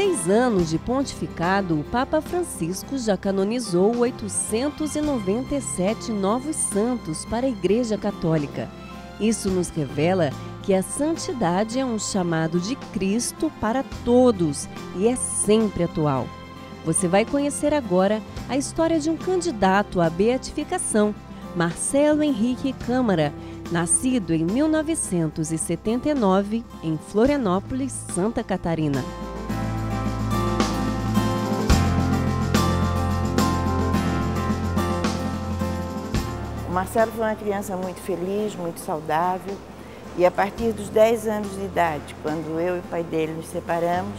6 anos de pontificado, o Papa Francisco já canonizou 897 novos santos para a Igreja Católica. Isso nos revela que a santidade é um chamado de Cristo para todos e é sempre atual. Você vai conhecer agora a história de um candidato à beatificação, Marcelo Henrique Câmara, nascido em 1979 em Florianópolis, Santa Catarina. O Marcelo foi uma criança muito feliz, muito saudável, e a partir dos 10 anos de idade, quando eu e o pai dele nos separamos,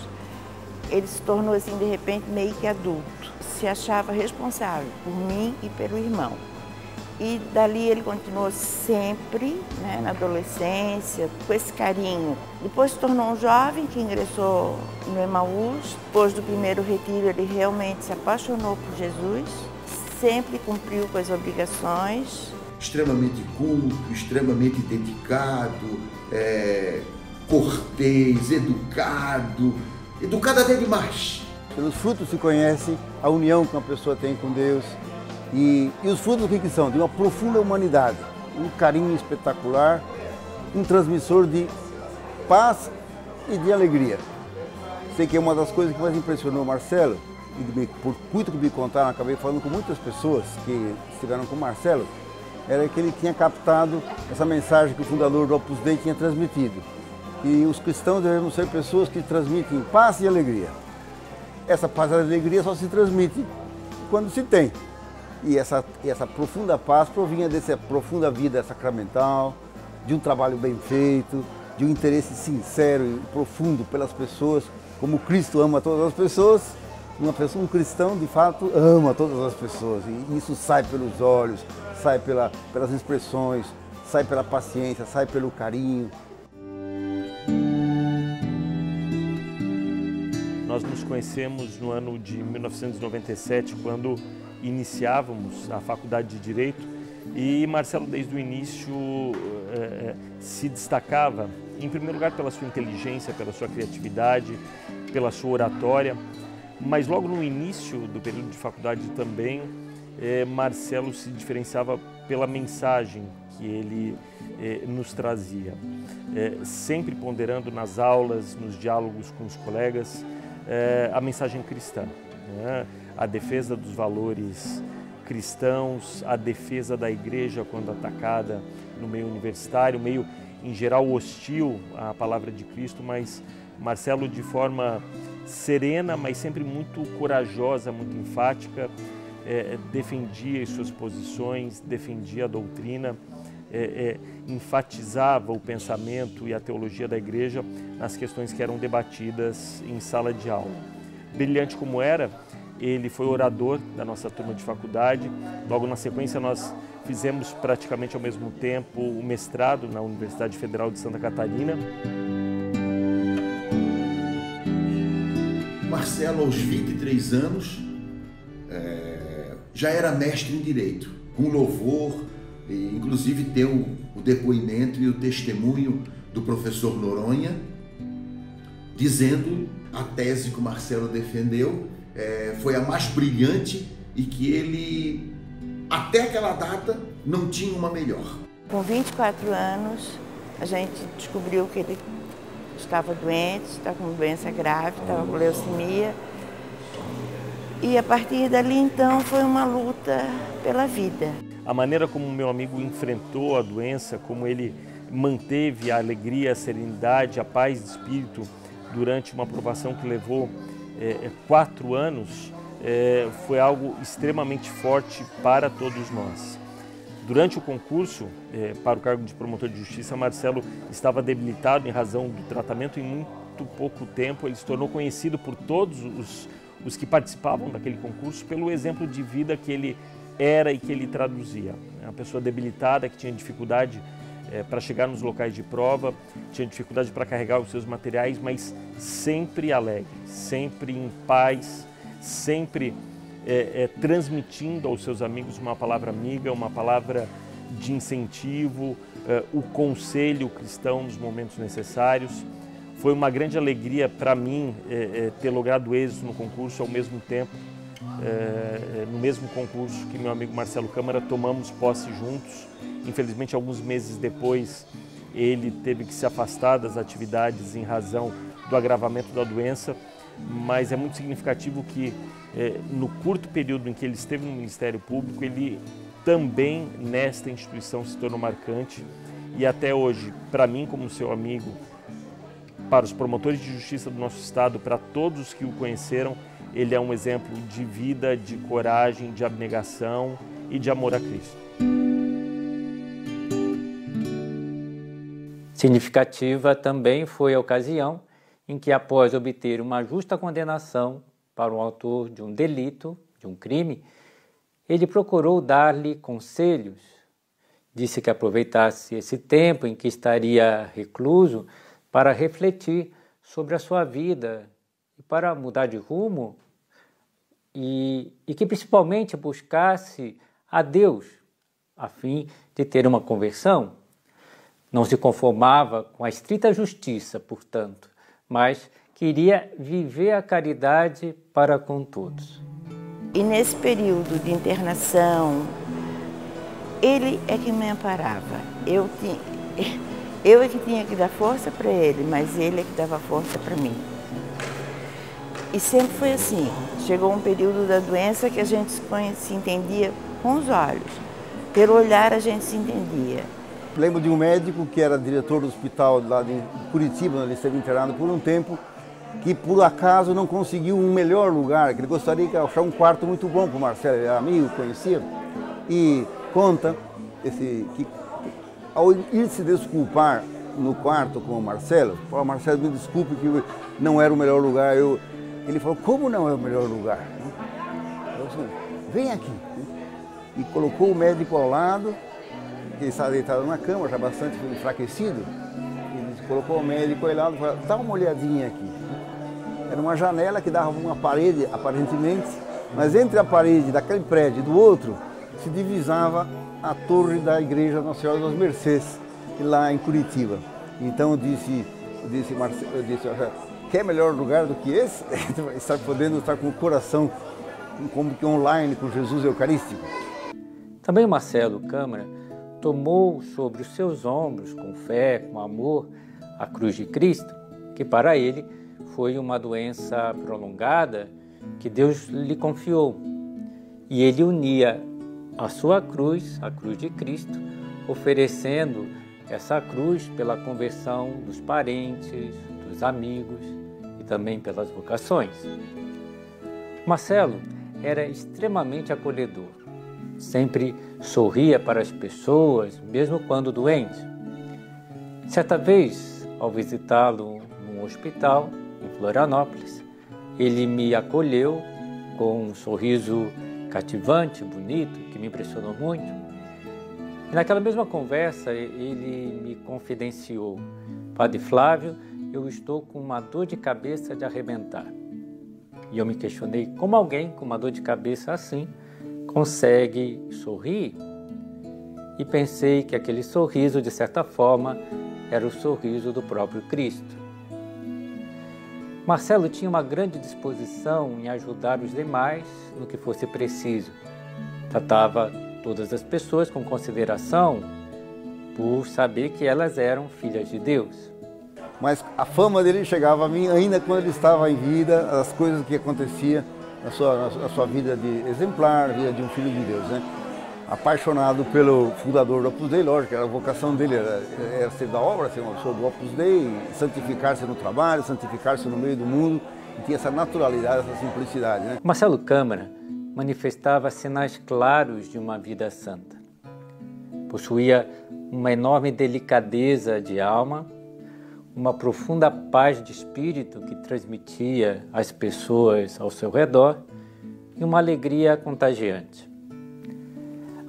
ele se tornou assim de repente meio que adulto. Se achava responsável por mim e pelo irmão. E dali ele continuou sempre, na adolescência, com esse carinho. Depois se tornou um jovem que ingressou no Emaús. Depois do primeiro retiro ele realmente se apaixonou por Jesus, sempre cumpriu com as obrigações. Extremamente culto, extremamente dedicado, cortês, educado até demais. Pelos frutos se conhece a união que uma pessoa tem com Deus. E os frutos o que são? De uma profunda humanidade, um carinho espetacular, um transmissor de paz e de alegria. Sei que é uma das coisas que mais impressionou o Marcelo, e por muito que me contaram, acabei falando com muitas pessoas que estiveram com o Marcelo, era que ele tinha captado essa mensagem que o fundador do Opus Dei tinha transmitido. E os cristãos devemos ser pessoas que transmitem paz e alegria. Essa paz e alegria só se transmite quando se tem. E essa profunda paz provinha dessa profunda vida sacramental, de um trabalho bem feito, de um interesse sincero e profundo pelas pessoas, como Cristo ama todas as pessoas. Um cristão, de fato, ama todas as pessoas. E isso sai pelos olhos, sai pelas expressões, sai pela paciência, sai pelo carinho. Nós nos conhecemos no ano de 1997, quando iniciávamos a Faculdade de Direito, e Marcelo desde o início se destacava, em primeiro lugar pela sua inteligência, pela sua criatividade, pela sua oratória, mas logo no início do período de faculdade também, Marcelo se diferenciava pela mensagem que ele nos trazia, sempre ponderando nas aulas, nos diálogos com os colegas, a mensagem cristã, a defesa dos valores cristãos, a defesa da igreja quando atacada no meio universitário, meio em geral hostil à palavra de Cristo, mas Marcelo de forma serena, mas sempre muito corajosa, muito enfática, defendia as suas posições, defendia a doutrina, enfatizava o pensamento e a teologia da igreja nas questões que eram debatidas em sala de aula. Brilhante como era, ele foi orador da nossa turma de faculdade. Logo na sequência nós fizemos praticamente ao mesmo tempo o mestrado na Universidade Federal de Santa Catarina. Marcelo, aos 23 anos, já era mestre em Direito, com louvor, e inclusive tem o depoimento e o testemunho do professor Noronha, dizendo a tese que o Marcelo defendeu foi a mais brilhante e que ele, até aquela data, não tinha uma melhor. Com 24 anos, a gente descobriu que ele estava doente, estava com doença grave, estava com leucemia. E a partir dali, então, foi uma luta pela vida. A maneira como o meu amigo enfrentou a doença, como ele manteve a alegria, a serenidade, a paz de espírito durante uma provação que levou 4 anos, foi algo extremamente forte para todos nós. Durante o concurso para o cargo de promotor de justiça, Marcelo estava debilitado em razão do tratamento. Em muito pouco tempo ele se tornou conhecido por todos os que participavam daquele concurso pelo exemplo de vida que ele era e que ele traduzia. Uma pessoa debilitada que tinha dificuldade para chegar nos locais de prova, tinha dificuldade para carregar os seus materiais, mas sempre alegre, sempre em paz, sempre transmitindo aos seus amigos uma palavra amiga, uma palavra de incentivo, o conselho cristão nos momentos necessários. Foi uma grande alegria para mim ter logrado êxito no concurso. Ao mesmo tempo, no mesmo concurso que meu amigo Marcelo Câmara, tomamos posse juntos. Infelizmente, alguns meses depois, ele teve que se afastar das atividades em razão do agravamento da doença, mas é muito significativo que no curto período em que ele esteve no Ministério Público, ele também nesta instituição se tornou marcante, e até hoje, para mim como seu amigo, para os promotores de justiça do nosso estado, para todos que o conheceram, ele é um exemplo de vida, de coragem, de abnegação e de amor a Cristo. Significativa também foi a ocasião em que, após obter uma justa condenação para o autor de um delito, de um crime, ele procurou dar-lhe conselhos. Disse que aproveitasse esse tempo em que estaria recluso para refletir sobre a sua vida e para mudar de rumo, e que principalmente buscasse a Deus, a fim de ter uma conversão. Não se conformava com a estrita justiça, portanto, mas queria viver a caridade para com todos. E nesse período de internação, ele é que me amparava. Eu é que tinha que dar força para ele, mas ele é que dava força para mim. E sempre foi assim. Chegou um período da doença que a gente se entendia com os olhos. Pelo olhar a gente se entendia. Lembro de um médico que era diretor do hospital lá de Curitiba, onde ele esteve internado por um tempo, que por acaso não conseguiu um melhor lugar, que ele gostaria de achar um quarto muito bom para o Marcelo, ele era amigo, conhecia, e conta que ao ir se desculpar no quarto com o Marcelo, falou: Marcelo, me desculpe que não era o melhor lugar. Ele falou: como não é o melhor lugar? Eu disse: vem aqui. E colocou o médico ao lado, ele estava deitado na cama, já bastante enfraquecido. Ele colocou o médico ao lado e falou: dá uma olhadinha aqui. Era uma janela que dava uma parede, aparentemente, mas entre a parede daquele prédio e do outro se divisava a torre da igreja Nossa Senhora das Mercês, lá em Curitiba. Então eu disse quer melhor lugar do que esse? Estar podendo estar com o coração como que online com Jesus Eucarístico. Também Marcelo Câmara tomou sobre os seus ombros, com fé, com amor, a cruz de Cristo, que para ele foi uma doença prolongada que Deus lhe confiou. E ele unia a sua cruz, a cruz de Cristo, oferecendo essa cruz pela conversão dos parentes, dos amigos e também pelas vocações. Marcelo era extremamente acolhedor. Sempre sorria para as pessoas, mesmo quando doente. Certa vez, ao visitá-lo num hospital em Florianópolis, ele me acolheu com um sorriso cativante, bonito, que me impressionou muito. E naquela mesma conversa, ele me confidenciou: Padre Flávio, eu estou com uma dor de cabeça de arrebentar. E eu me questionei como alguém com uma dor de cabeça assim consegue sorrir, e pensei que aquele sorriso, de certa forma, era o sorriso do próprio Cristo. Marcelo tinha uma grande disposição em ajudar os demais no que fosse preciso. Tratava todas as pessoas com consideração, por saber que elas eram filhas de Deus. Mas a fama dele chegava a mim ainda quando ele estava em vida, as coisas que aconteciam na sua vida de exemplar, vida de um filho de Deus, né? Apaixonado pelo fundador do Opus Dei, lógico, a vocação dele era ser da obra, ser uma pessoa do Opus Dei, santificar-se no trabalho, santificar-se no meio do mundo, e tinha essa naturalidade, essa simplicidade, né? Marcelo Câmara manifestava sinais claros de uma vida santa. Possuía uma enorme delicadeza de alma, uma profunda paz de espírito que transmitia às pessoas ao seu redor e uma alegria contagiante.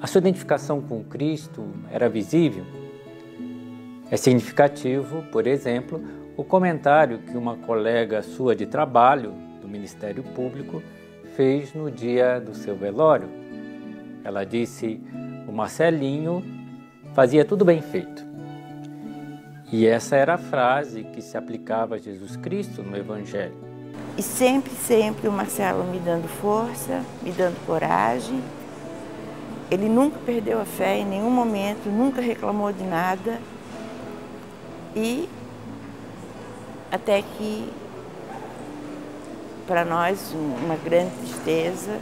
A sua identificação com Cristo era visível. É significativo, por exemplo, o comentário que uma colega sua de trabalho do Ministério Público fez no dia do seu velório. Ela disse: o Marcelinho fazia tudo bem feito. E essa era a frase que se aplicava a Jesus Cristo no Evangelho. E sempre, sempre o Marcelo me dando força, me dando coragem. Ele nunca perdeu a fé em nenhum momento, nunca reclamou de nada. E até que, para nós, uma grande tristeza,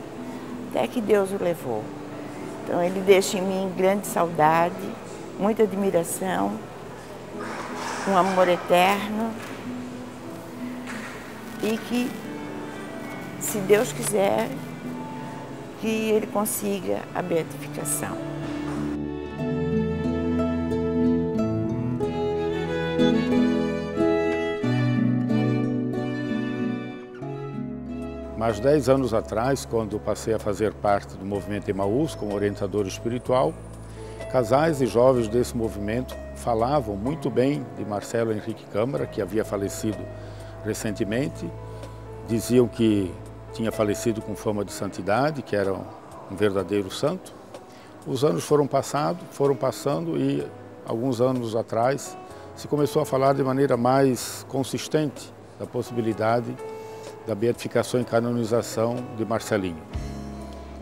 até que Deus o levou. Então ele deixa em mim grande saudade, muita admiração, um amor eterno e que, se Deus quiser, que ele consiga a beatificação. Mas 10 anos atrás, quando passei a fazer parte do movimento Emaús como orientador espiritual, casais e jovens desse movimento falavam muito bem de Marcelo Henrique Câmara, que havia falecido recentemente. Diziam que tinha falecido com fama de santidade, que era um verdadeiro santo. Os anos foram passando e alguns anos atrás se começou a falar de maneira mais consistente da possibilidade da beatificação e canonização de Marcelinho.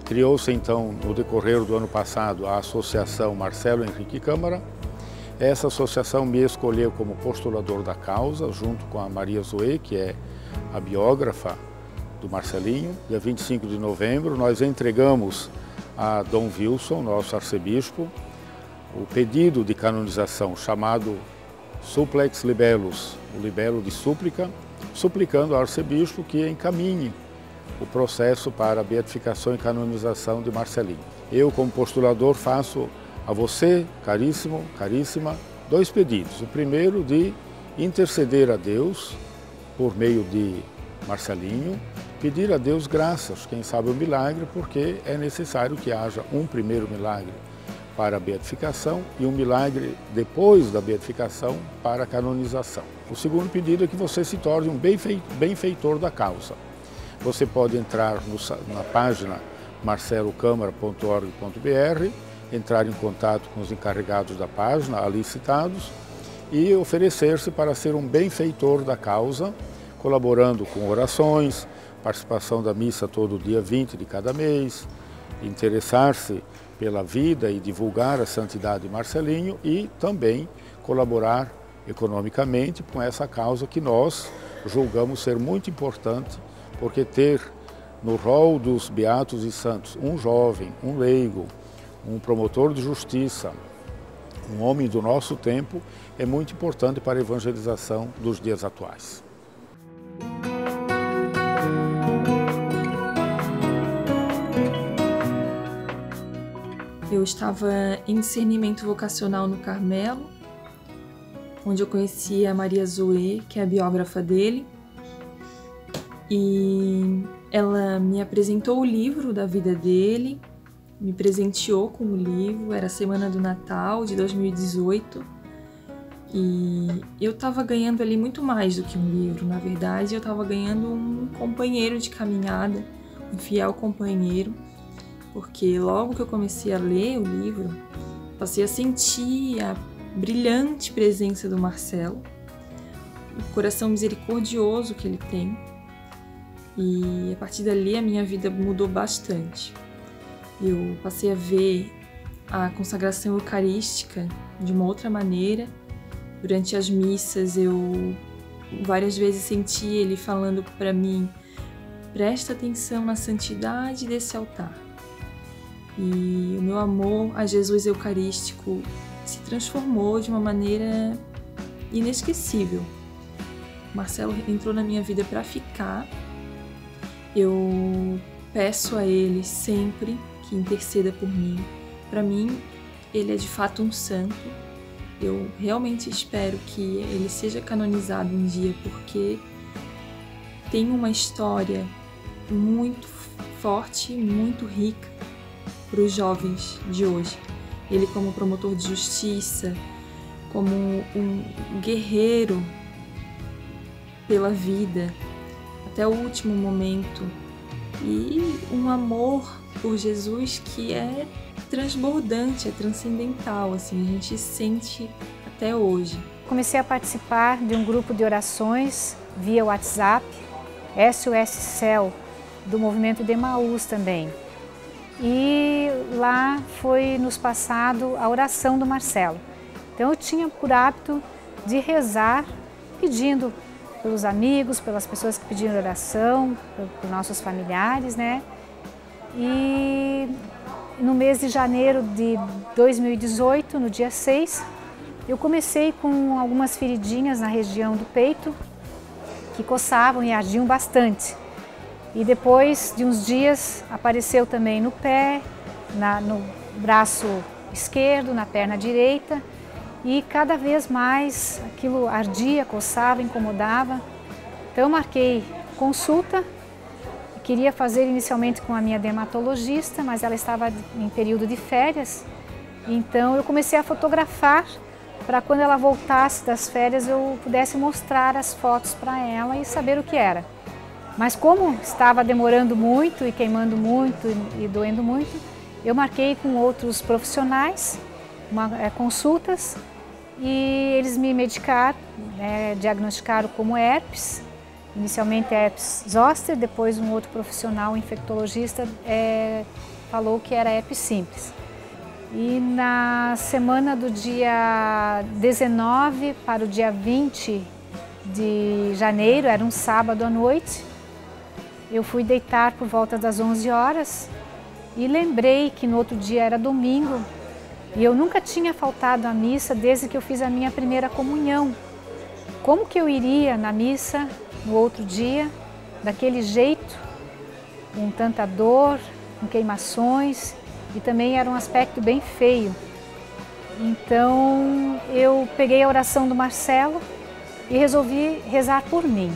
Criou-se então, no decorrer do ano passado, a Associação Marcelo Henrique Câmara. Essa associação me escolheu como postulador da causa, junto com a Maria Zoe, que é a biógrafa do Marcelinho. Dia 25 de novembro, nós entregamos a Dom Wilson, nosso arcebispo, o pedido de canonização chamado Supplex Libellus, o libelo de súplica, suplicando ao arcebispo que encaminhe o processo para a beatificação e canonização de Marcelinho. Eu, como postulador, faço a você, caríssimo, caríssima, 2 pedidos. O primeiro, de interceder a Deus por meio de Marcelinho, pedir a Deus graças, quem sabe o milagre, porque é necessário que haja um primeiro milagre para a beatificação e um milagre depois da beatificação para a canonização. O segundo pedido é que você se torne um benfeitor da causa. Você pode entrar na página marcelocamara.org.br, entrar em contato com os encarregados da página, ali citados, e oferecer-se para ser um benfeitor da causa, colaborando com orações, participação da missa todo dia 20 de cada mês, interessar-se pela vida e divulgar a santidade de Marcelinho e também colaborar economicamente com essa causa que nós julgamos ser muito importante, porque ter no rol dos beatos e santos um jovem, um leigo, um promotor de justiça, um homem do nosso tempo, é muito importante para a evangelização dos dias atuais. Eu estava em discernimento vocacional no Carmelo, onde eu conheci a Maria Zoe, que é a biógrafa dele, e ela me apresentou o livro da vida dele, me presenteou com o livro, era a semana do Natal de 2018, e eu estava ganhando ali muito mais do que um livro, na verdade, eu estava ganhando um companheiro de caminhada, um fiel companheiro, porque logo que eu comecei a ler o livro, passei a sentir a brilhante presença do Marcelo, o coração misericordioso que ele tem, e a partir dali a minha vida mudou bastante. Eu passei a ver a consagração eucarística de uma outra maneira. Durante as missas eu várias vezes senti ele falando para mim: presta atenção na santidade desse altar. E o meu amor a Jesus Eucarístico se transformou de uma maneira inesquecível. Marcelo entrou na minha vida para ficar. Eu peço a ele sempre que interceda por mim. Para mim, ele é de fato um santo. Eu realmente espero que ele seja canonizado um dia, porque tem uma história muito forte, muito rica para os jovens de hoje. Ele como promotor de justiça, como um guerreiro pela vida até o último momento, e um amor por Jesus que é transbordante, é transcendental, assim, a gente sente até hoje. comecei a participar de um grupo de orações via WhatsApp, SOS Céu, do movimento de Emaús também. E lá foi nos passado a oração do Marcelo. Então eu tinha por hábito de rezar, pedindo pelos amigos, pelas pessoas que pediram oração, pelos nossos familiares, né? E no mês de janeiro de 2018, no dia 6, eu comecei com algumas feridinhas na região do peito, que coçavam e ardiam bastante. E depois de uns dias apareceu também no pé, no braço esquerdo, na perna direita, e cada vez mais aquilo ardia, coçava, incomodava. Então eu marquei consulta, queria fazer inicialmente com a minha dermatologista, mas ela estava em período de férias, então eu comecei a fotografar para quando ela voltasse das férias eu pudesse mostrar as fotos para ela e saber o que era. Mas como estava demorando muito e queimando muito e doendo muito, eu marquei com outros profissionais consultas e eles me medicaram, diagnosticaram como herpes. Inicialmente herpes zoster, depois um outro profissional infectologista falou que era herpes simples. E na semana do dia 19 para o dia 20 de janeiro, era um sábado à noite, eu fui deitar por volta das 11 horas e lembrei que no outro dia era domingo e eu nunca tinha faltado à missa desde que eu fiz a minha primeira comunhão. Como que eu iria na missa no outro dia, daquele jeito, com tanta dor, com queimações, e também era um aspecto bem feio. Então eu peguei a oração do Marcelo e resolvi rezar por mim.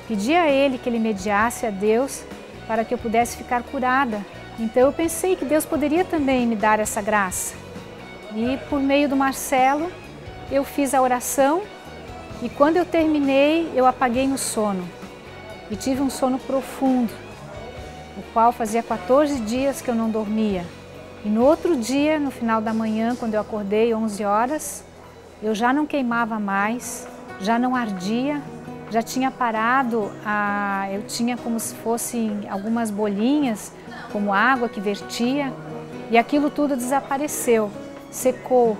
Pedi a ele que ele mediasse a Deus para que eu pudesse ficar curada. Então eu pensei que Deus poderia também me dar essa graça. E por meio do Marcelo eu fiz a oração. E quando eu terminei, eu apaguei no sono e tive um sono profundo, o qual fazia 14 dias que eu não dormia. E no outro dia, no final da manhã, quando eu acordei, 11 horas, eu já não queimava mais, já não ardia, já tinha parado, eu tinha como se fossem algumas bolinhas, como água que vertia, e aquilo tudo desapareceu, secou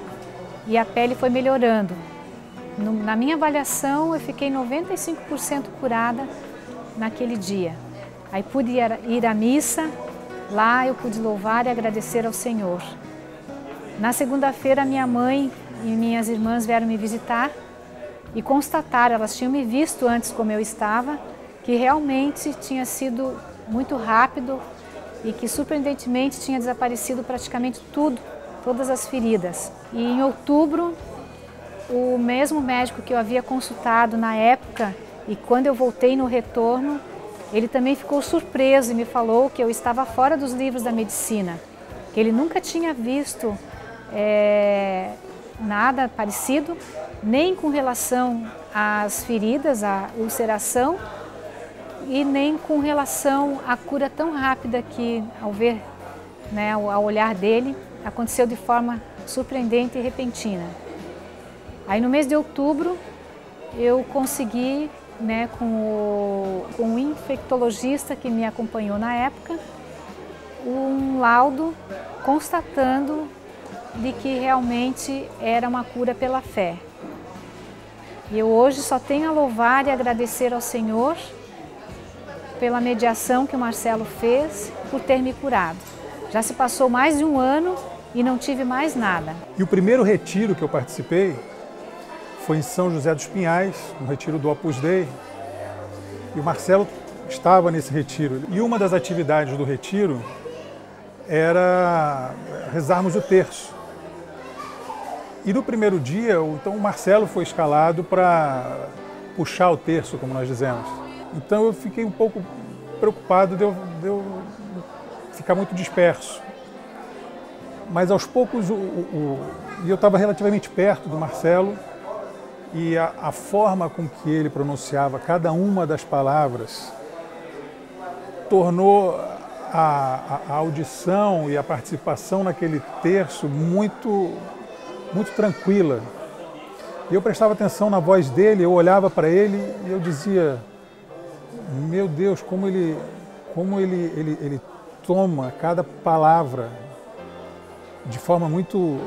e a pele foi melhorando. Na minha avaliação, eu fiquei 95% curada naquele dia. Aí pude ir à missa, lá eu pude louvar e agradecer ao Senhor. Na segunda-feira, minha mãe e minhas irmãs vieram me visitar e constataram, elas tinham me visto antes como eu estava, que realmente tinha sido muito rápido e que surpreendentemente tinha desaparecido praticamente tudo, todas as feridas. E em outubro, o mesmo médico que eu havia consultado na época e quando eu voltei no retorno, ele também ficou surpreso e me falou que eu estava fora dos livros da medicina, que ele nunca tinha visto nada parecido, nem com relação às feridas, à ulceração e nem com relação à cura tão rápida que, ao ver, ao olhar dele, aconteceu de forma surpreendente e repentina. Aí no mês de outubro eu consegui, com o infectologista que me acompanhou na época, um laudo constatando de que realmente era uma cura pela fé. E eu hoje só tenho a louvar e agradecer ao Senhor pela mediação que o Marcelo fez, por ter me curado. Já se passou mais de um ano e não tive mais nada. E o primeiro retiro que eu participei foi em São José dos Pinhais, no retiro do Opus Dei, e o Marcelo estava nesse retiro. E uma das atividades do retiro era rezarmos o terço. E no primeiro dia, então, o Marcelo foi escalado para puxar o terço, como nós dizemos. Então eu fiquei um pouco preocupado de eu ficar muito disperso. Mas aos poucos, eu estava relativamente perto do Marcelo, e a forma com que ele pronunciava cada uma das palavras tornou a audição e a participação naquele terço muito tranquila. E eu prestava atenção na voz dele, eu olhava para ele e eu dizia, meu Deus, como ele toma cada palavra de forma muito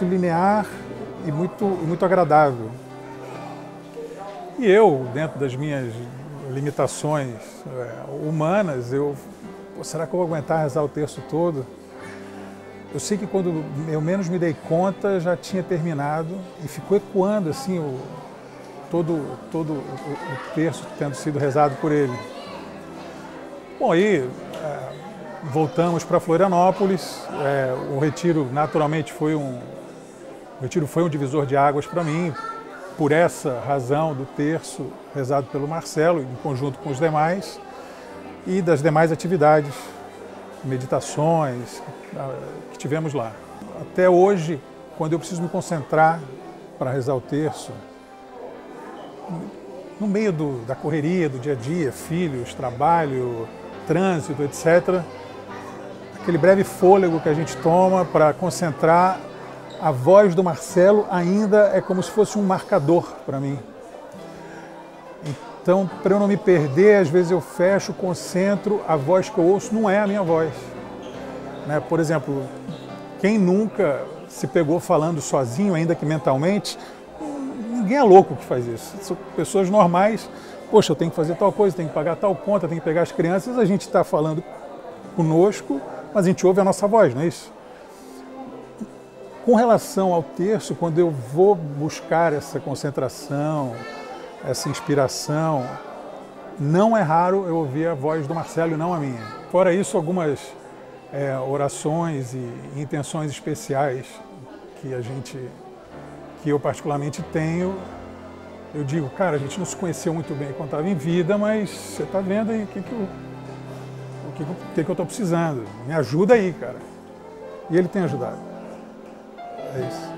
linear e muito agradável. E eu, dentro das minhas limitações humanas, será que eu vou aguentar rezar o terço todo? Eu sei que quando eu menos me dei conta, já tinha terminado e ficou ecoando assim todo o terço tendo sido rezado por ele. Bom, aí voltamos para Florianópolis. O retiro, naturalmente, foi um divisor de águas para mim, por essa razão do terço rezado pelo Marcelo, em conjunto com os demais, e das demais atividades, meditações que tivemos lá. Até hoje, quando eu preciso me concentrar para rezar o terço, no meio da correria do dia a dia, filhos, trabalho, trânsito, etc., aquele breve fôlego que a gente toma para concentrar, a voz do Marcelo ainda é como se fosse um marcador para mim. Então, para eu não me perder, às vezes eu fecho, concentro, a voz que eu ouço não é a minha voz. Né? Por exemplo, quem nunca se pegou falando sozinho, ainda que mentalmente, ninguém é louco que faz isso. São pessoas normais. Poxa, eu tenho que fazer tal coisa, tenho que pagar tal conta, tenho que pegar as crianças. A gente está falando conosco, mas a gente ouve a nossa voz, não é isso? Com relação ao terço, quando eu vou buscar essa concentração, essa inspiração, não é raro eu ouvir a voz do Marcelo e não a minha. Fora isso, algumas orações e intenções especiais que eu particularmente tenho. Eu digo, cara, a gente não se conheceu muito bem quando estava em vida, mas você está vendo aí o que eu estou precisando. Me ajuda aí, cara. E ele tem ajudado. É isso.